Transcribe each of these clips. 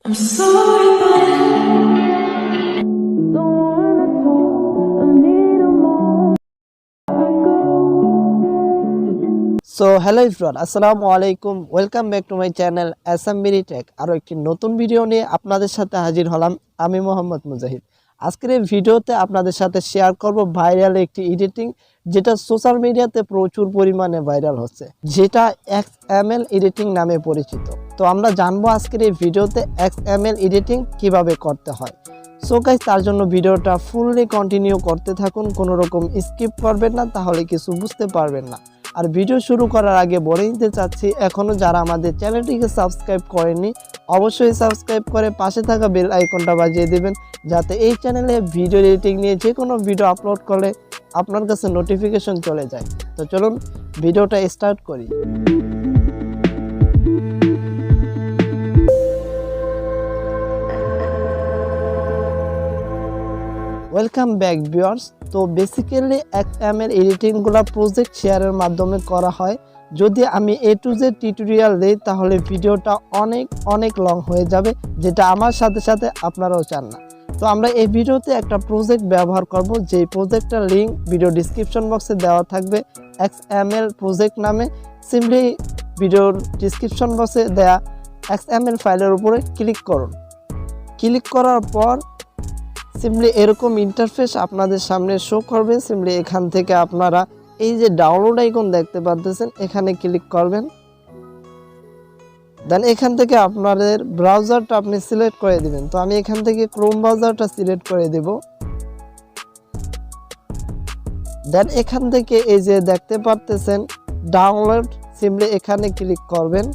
I'm sorry, but don't wanna talk. I need a moment. So hello everyone, আসসালামু আলাইকুম। Welcome back to my channel 𝗪𝗓𝗡𝗥। আরও একটি নতুন video নিয়ে আপনাদের সাথে হাজির হলাম। আমি মোহাম্মদ মুজাহিদ। আজকের এই ভিডিওতে আপনাদের সাথে শেয়ার করব ভাইরাল একটি এডিটিং, যেটা সোশ্যাল মিডিয়াতে প্রচুর পরিমাণে ভাইরাল হচ্ছে, যেটা XML এডিটিং নামে পরিচিত। তো আমরা জানবো আজকের এই ভিডিওতে XML এডিটিং কিভাবে করতে হয়। সো গাইস, তার জন্য ভিডিওটা ফুললি কন্টিনিউ করতে থাকুন, কোনো রকম স্কিপ করবেন না, তাহলে কিছু বুঝতে পারবেন না। আর ভিডিও শুরু করার আগে বলে নিতে চাচ্ছি, এখনও যারা আমাদের চ্যানেলটিকে সাবস্ক্রাইব করেননি অবশ্যই সাবস্ক্রাইব করে পাশে থাকা বেল আইকনটা বাজিয়ে দেবেন, যাতে এই চ্যানেলে ভিডিও এডিটিং নিয়ে যে কোনো ভিডিও আপলোড করলে আপনার কাছে নোটিফিকেশন চলে যায়। তো চলুন ভিডিওটা স্টার্ট করি। Welcome back viewers. তো বেসিক্যালি XML এডিটিংগুলো প্রজেক্ট শেয়ারের মাধ্যমে করা হয়। যদি আমি A to Z টিউটোরিয়াল দিই তাহলে ভিডিওটা অনেক লং হয়ে যাবে, যেটা আমার সাথে সাথে আপনারাও চান না। তো আমরা এই ভিডিওতে একটা প্রজেক্ট ব্যবহার করব, যেই প্রজেক্টটার লিঙ্ক ভিডিও ডিসক্রিপশন বক্সে দেওয়া থাকবে XML প্রজেক্ট নামে। সিম্পলি ভিডিওর ডিসক্রিপশন বক্সে দেওয়া XML ফাইলের উপরে ক্লিক করুন। ক্লিক করার পর সিম্পলি এরকম ইন্টারফেস আপনাদের সামনে শো করবে। সিম্পলি এখান থেকে আপনারা এই যে ডাউনলোড আইকন দেখতে পাচ্ছেন, এখানে ক্লিক করবেন। দেন এখান থেকে আপনাদের ব্রাউজারটা আপনি সিলেক্ট করে দিবেন। তো আমি এখান থেকে ক্রোম ব্রাউজারটা সিলেক্ট করে দেব। দেন এখান থেকে এই যে দেখতে পাচ্ছেন ডাউনলোড, সিম্পলি এখানে ক্লিক করবেন।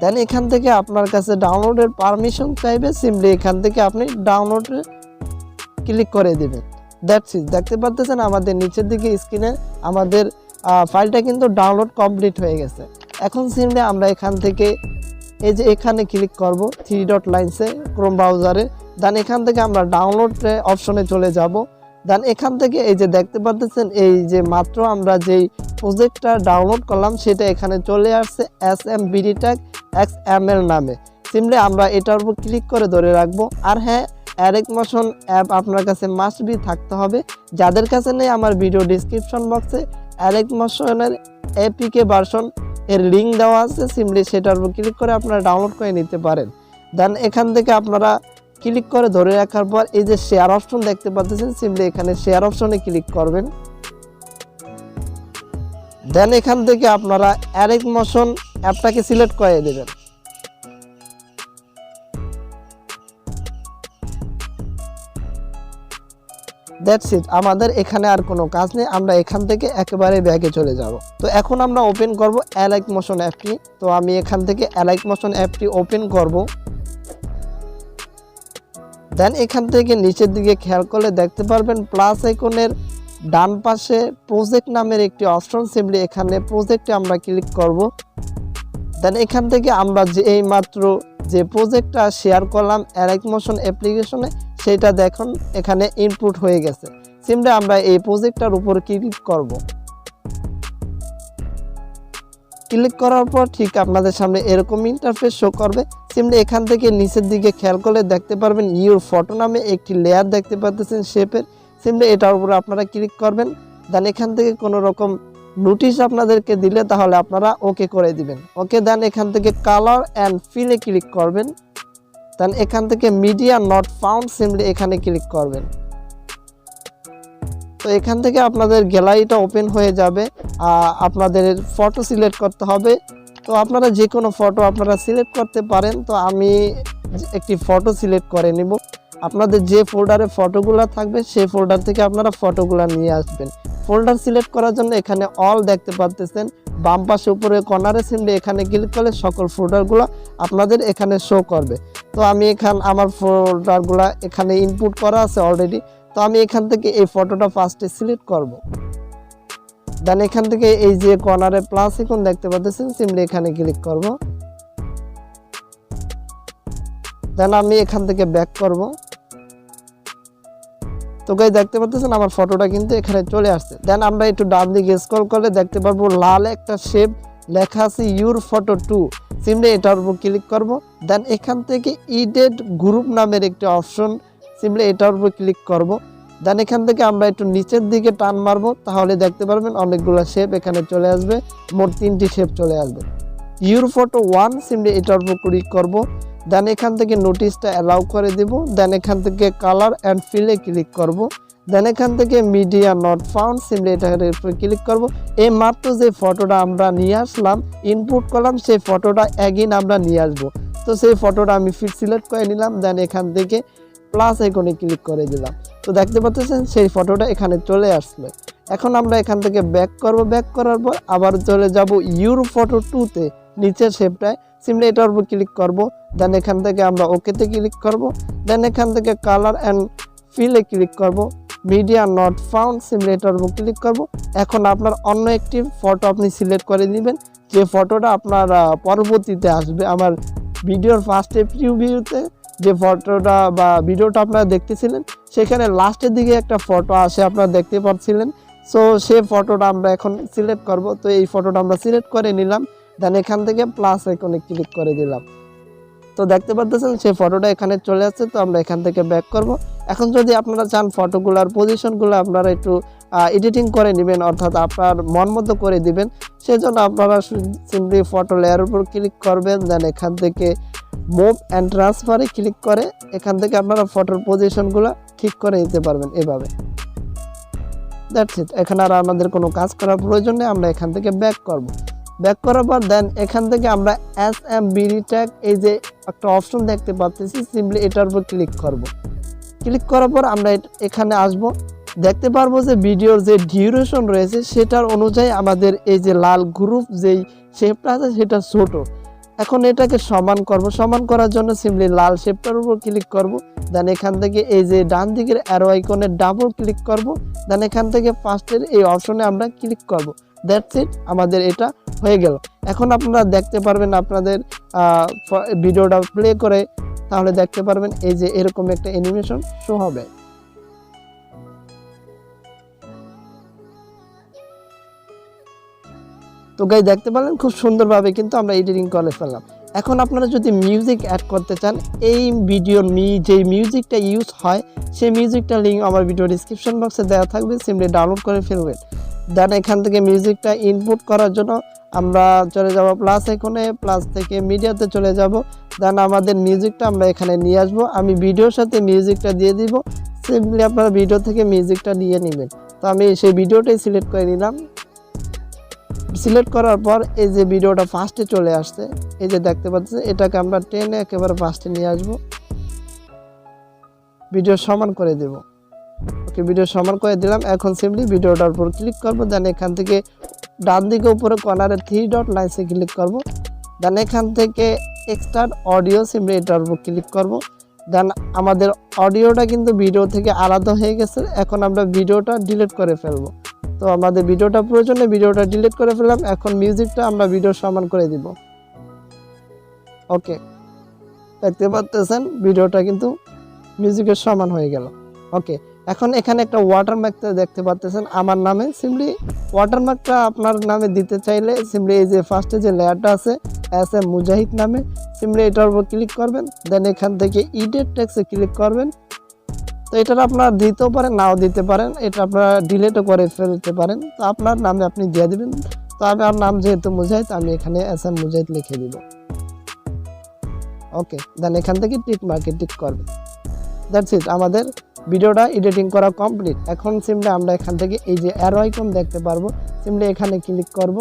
দেন এখান থেকে আপনার কাছে ডাউনলোডের পারমিশন চাইবে, সিম্পলি এখান থেকে আপনি ডাউনলোডে ক্লিক করে দিবেন। That's it. দেখতে পাচ্ছেন আমাদের নিচের দিকে স্ক্রিনে আমাদের ফাইলটা কিন্তু ডাউনলোড কমপ্লিট হয়ে গেছে। এখন সিম্পলি আমরা এখান থেকে এই যে এখানে ক্লিক করব 3 ডট লাইনসে ক্রোম ব্রাউজারে। দেন এখান থেকে আমরা ডাউনলোড অপশনে চলে যাব। দেন এখান থেকে এই যে দেখতে পাচ্ছেন এই যে মাত্র আমরা যেই প্রজেক্টটা ডাউনলোড করলাম সেটা এখানে চলে আসছে SMBD-Tag XML নামে। সিম্পলি আমরা এটার উপর ক্লিক করে ধরে রাখবো। আর হ্যাঁ, 𝗪𝗏𝗏𝗧𝗖𝗟 অ্যাপ আপনার কাছে মাস্ট বি থাকতে হবে। যাদের কাছে নেই, আমার ভিডিও ডিসক্রিপশন বক্সে 𝗪𝗏𝗏𝗧𝗖𝗟 APK ভার্সন এর লিঙ্ক দেওয়া আছে। সিম্পলি সেটার উপর ক্লিক করে আপনারা ডাউনলোড করে নিতে পারেন। দেন এখান থেকে আপনারা ক্লিক করে ধরে রাখার পর এই যে শেয়ার অপশন দেখতে পাচ্ছেন, সিম্পলি এখানে শেয়ার অপশনে ক্লিক করবেন। দেন এখান থেকে আপনারা 𝗪𝗏𝗏𝗧𝗖𝗟 অ্যাপটাকে সিলেক্ট করে দেবেন। That's it. আমাদের এখানে আর কোনো কাজ নেই, আমরা এখান থেকে একেবারে ব্যাকে চলে যাব। তো এখন আমরা ওপেন করব 𝗪𝗏𝗏𝗧𝗖𝗟 অ্যাপটি। তো আমি এখান থেকে 𝗪𝗏𝗏𝗧𝗖𝗟 অ্যাপটি ওপেন করব। দেন এখান থেকে নিচের দিকে খেয়াল করলে দেখতে পারবেন প্লাস আইকনের ডান পাশে প্রজেক্ট নামের একটি অপশন। সিম্পলি এখানে প্রজেক্টে আমরা ক্লিক করব। দেন এখান থেকে আমরা যে এই মাত্র যে প্রজেক্টটা শেয়ার করলাম 𝗪𝗏𝗏𝗧𝗖𝗟 অ্যাপ্লিকেশনে, সেটা দেখুন এখানে ইনপুট হয়ে গেছে। সিম্পলি আমরা এই প্রজেক্টটার উপর ক্লিক করব। ক্লিক করার পর ঠিক আপনাদের সামনে এরকম ইন্টারফেস শো করবে। সিম্পলি এখান থেকে নিচের দিকে খেয়াল করলে দেখতে পারবেন ইউর ফটো নামে একটি লেয়ার দেখতে পাচ্ছেন শেপের। সিম্পলি এটার উপরে আপনারা ক্লিক করবেন। দেন এখান থেকে কোনো রকম নোটিশ আপনাদেরকে দিলে তাহলে আপনারা ওকে করে দিবেন। ওকে। দেন এখান থেকে কালার অ্যান্ড ফিলে ক্লিক করবেন। দেন এখান থেকে মিডিয়া নট ফাউন্ড, সিম্পলি এখানে ক্লিক করবেন। তো এখান থেকে আপনাদের গ্যালারিটা ওপেন হয়ে যাবে। আপনাদের ফটো সিলেক্ট করতে হবে। তো আপনারা যে কোনো ফটো আপনারা সিলেক্ট করতে পারেন। তো আমি একটি ফটো সিলেক্ট করে নিব। আপনাদের যে ফোল্ডারে ফটোগুলো থাকবে সেই ফোল্ডার থেকে আপনারা ফটোগুলো নিয়ে আসবেন। ফোল্ডার সিলেক্ট করার জন্য এখানে অল দেখতে পাচ্ছেন বাম পাশে উপরে কর্নারে। সিম্পলি এখানে ক্লিক করলে সকল ফোল্ডারগুলো আপনাদের এখানে শো করবে। তো আমি আমার ফোল্ডারগুলো এখানে ইনপুট করা আছে অলরেডি। তো আমি এখান থেকে এই ফটোটা ফার্স্টে সিলেক্ট করব। দেন এখান থেকে এই যে কর্নারে প্লাস আইকন দেখতে পাচ্ছেন, সিম্পলি এখানে ক্লিক করব। দেন আমি এখান থেকে ব্যাক করব। তো গাইস দেখতে পাচ্ছেন আমার ফটোটা কিন্তু এখানে চলে আসছে। দেন আমরা একটু ডান দিকে স্ক্রল করলে দেখতে পারবো লাল একটা শেপ লেখা আছে ইউর ফটো টু, সিম্পলি এটার উপর ক্লিক করব। দেন এখান থেকে ইডেড গ্রুপ নামের একটি অপশন, সিম্পলি এটার উপর ক্লিক করব। দেন এখান থেকে আমরা একটু নিচের দিকে টান মারবো, তাহলে দেখতে পারবেন অনেকগুলো শেপ এখানে চলে আসবে, মোট 3টি শেপ চলে আসবে। ইউর ফটো ওয়ান, সিম্পলি এটার উপর ক্লিক করব। দেন এখান থেকে নোটিশটা অ্যালাউ করে দিব। দেন এখান থেকে কালার অ্যান্ড ফিলে ক্লিক করব। দেন এখান থেকে মিডিয়া নট ফাউন্ড, সিম্পলি এটার উপর ক্লিক করব। এই মাত্র যে ফটোটা আমরা নিয়ে আসলাম, ইনপুট করলাম, সেই ফটোটা অ্যাগেন আমরা নিয়ে আসবো। তো সেই ফটোটা আমি সিলেক্ট করে নিলাম। দেন এখান থেকে প্লাস আইকনে ক্লিক করে দিলাম। তো দেখতে পাচ্ছেন সেই ফটোটা এখানে চলে আসলো। এখন আমরা এখান থেকে ব্যাক করব। ব্যাক করার পর আবার চলে যাব ইউর ফটো টুতে, নিচের শেপটায়, সিম্পলি এটার উপর ক্লিক করব। দেন এখান থেকে আমরা ওকেতে ক্লিক করব। দেন এখান থেকে কালার অ্যান্ড ফিলে ক্লিক করব। মিডিয়া নট ফাউন্ড, সিম্পলি এটার উপর ক্লিক করব। এখন আপনার অন্য একটি ফটো আপনি সিলেক্ট করে নেবেন, যে ফটোটা আপনার পরবর্তীতে আসবে। আমার ভিডিওর ফার্স্টে প্রিভিউতে যে ফটোটা বা ভিডিওটা আপনারা দেখতেছিলেন, সেখানে লাস্টের দিকে একটা ফটো আসে, আপনারা দেখতে পাচ্ছিলেন। সো সেই ফটোটা আমরা এখন সিলেক্ট করব। তো এই ফটোটা আমরা সিলেক্ট করে নিলাম। দেন এখান থেকে প্লাস আইকনে ক্লিক করে দিলাম। তো দেখতে পাচ্ছেন সেই ফটোটা এখানে চলে আসছে। তো আমরা এখান থেকে ব্যাক করব। এখন যদি আপনারা চান ফটোগুলোর পজিশনগুলো আপনারা একটু এডিটিং করে নেবেন, অর্থাৎ আপনার মন মতো করে দিবেন, সেজন্য আপনারা সিম্পলি ফটো লেয়ার উপর ক্লিক করবেন। দেন এখান থেকে মুভ অ্যান্ড ট্রান্সফারে ক্লিক করে এখান থেকে আপনারা ফটোর পজিশনগুলো ঠিক করে নিতে পারবেন এভাবে। That's it. এখানে আর আমাদের কোনো কাজ করার প্রয়োজন নেই। আমরা এখান থেকে ব্যাক করব। ব্যাক করার পর দেন এখান থেকে আমরা SMBD ট্যাগ, এই যে একটা অপশন দেখতে পাচ্ছি, সিম্পলি এটার উপর ক্লিক করব। ক্লিক করার পর আমরা এখানে আসব। দেখতে পারবো যে ভিডিওর যে ডিউরেশন রয়েছে সেটার অনুযায়ী আমাদের এই যে লাল গ্রুপ যেই শেপটা আছে সেটা ছোট। এখন এটাকে সমান করব। সমান করার জন্য সিম্পলি লাল শেপটার উপর ক্লিক করব। দেন এখান থেকে এই যে ডান দিকের অ্যারো আইকনে ডাবল ক্লিক করব। দেন এখান থেকে ফার্স্টের এই অপশনে আমরা ক্লিক করব। দ্যাটস ইট, আমাদের এটা হয়ে গেল। এখন আপনারা দেখতে পারবেন আপনাদের ভিডিওটা প্লে করে, তাহলে দেখতে পারবেন এই যে এরকম একটা অ্যানিমেশন শো হবে। তো গাইস দেখতে পারলেন খুব সুন্দরভাবে কিন্তু আমরা এডিটিং করে ফেললাম। এখন আপনারা যদি মিউজিক অ্যাড করতে চান, এই ভিডিওর যেই মিউজিকটা ইউজ হয় সেই মিউজিকটা লিঙ্ক আমার ভিডিও ডিসক্রিপশন বক্সে দেওয়া থাকবে, সিম্পলি ডাউনলোড করে ফেলবেন। দেন এখান থেকে মিউজিকটা ইনপুট করার জন্য আমরা চলে যাব প্লাস আইকনে, প্লাস থেকে মিডিয়াতে চলে যাব। দেন আমাদের মিউজিকটা আমরা এখানে নিয়ে আসবো। আমি ভিডিওর সাথে মিউজিকটা দিয়ে দিব, সিম্পলি আপনারা ভিডিও থেকে মিউজিকটা নিয়ে নেবেন। তো আমি সেই ভিডিওটাই সিলেক্ট করে নিলাম। সিলেক্ট করার পর এই যে ভিডিওটা ফার্স্টে চলে আসছে, এই যে দেখতে পাচ্ছেন, এটাকে আমরা টেনে একেবারে ফার্স্টে নিয়ে আসব। ভিডিও সমান করে দেব। ওকে, ভিডিও সমান করে দিলাম। এখন সিম্পলি ভিডিওটার উপর ক্লিক করব। দেন এখান থেকে ডান দিকে উপরে কর্নারে 3 ডট লাইনসে ক্লিক করব। দেন এখান থেকে এক্সট্রাক্ট অডিও, সিম্পলি এটার উপর ক্লিক করব। দেন আমাদের অডিওটা কিন্তু ভিডিও থেকে আলাদা হয়ে গেছে। এখন আমরা ভিডিওটা ডিলিট করে ফেলবো। তো আমাদের ভিডিওটা প্রয়োজনে ভিডিওটা ডিলিট করে ফেললাম। এখন মিউজিকটা আমরা ভিডিও সমান করে দিব। ওকে, দেখতে পাচ্ছেন ভিডিওটা কিন্তু মিউজিকের সমান হয়ে গেল। ওকে, এখন এখানে একটা ওয়াটারমার্ক দেখতে পাচ্ছেন আমার নামে। সিম্পলি ওয়াটারমার্কটা আপনার নামে দিতে চাইলে সিম্পলি এই যে ফার্স্টে যে লেয়ারটা আছে SM মুজাহিদ নামে, সিম্পলি এটার উপর ক্লিক করবেন। দেন এখান থেকে ইডিট টেক্সটে ক্লিক করবেন। তো এটা আপনারা দিতেও পারেন, নাও দিতে পারেন, এটা আপনারা ডিলিটও করে ফেলতে পারেন। তো আপনার নামে আপনি দিয়ে দিবেন। তো আমার নাম যেহেতু মুজাহিদ, আমি এখানে SM মুজাহিদ লিখে দিব। ওকে, দেন এখান থেকে টিক মার্কে টিক করবেন। দ্যাটস ইট, আমাদের ভিডিওটা এডিটিং করা কমপ্লিট। এখন সিম্পলি আমরা এখান থেকে এই যে অ্যারো আইকন দেখতে পারবো, সিম্পলি এখানে ক্লিক করব।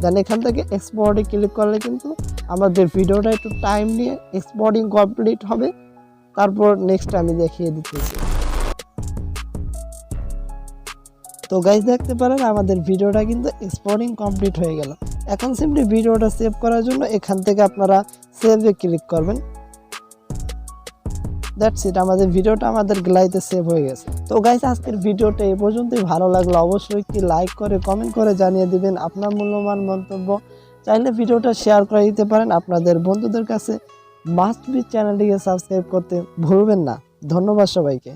দেন এখান থেকে এক্সপোর্টে ক্লিক করলে কিন্তু আমাদের ভিডিওটা একটু টাইম নিয়ে এক্সপোর্টিং কমপ্লিট হবে। তারপর নেক্সট আমি দেখিয়ে দিতেছি। তো গাইস দেখতে পারেন আমাদের ভিডিওটা কিন্তু এক্সপোর্টিং কমপ্লিট হয়ে গেল। এখন সিম্পলি ভিডিওটা সেভ করার জন্য এখান থেকে আপনারা সেভে ক্লিক করবেন। দ্যাটস ইট, আমাদের ভিডিওটা আমাদের গ্যালারিতে সেভ হয়ে গেছে। তো গাইস আজকের ভিডিওটা এই পর্যন্তই। ভালো লাগলো অবশ্যই একটি লাইক করে কমেন্ট করে জানিয়ে দিবেন আপনার মূল্যবান মন্তব্য। চাইলে ভিডিওটা শেয়ার করে দিতে পারেন আপনাদের বন্ধুদের কাছে। মাস্ট বি চ্যানেলটিকে সাবস্ক্রাইব করতে ভুলবেন না। ধন্যবাদ সবাইকে।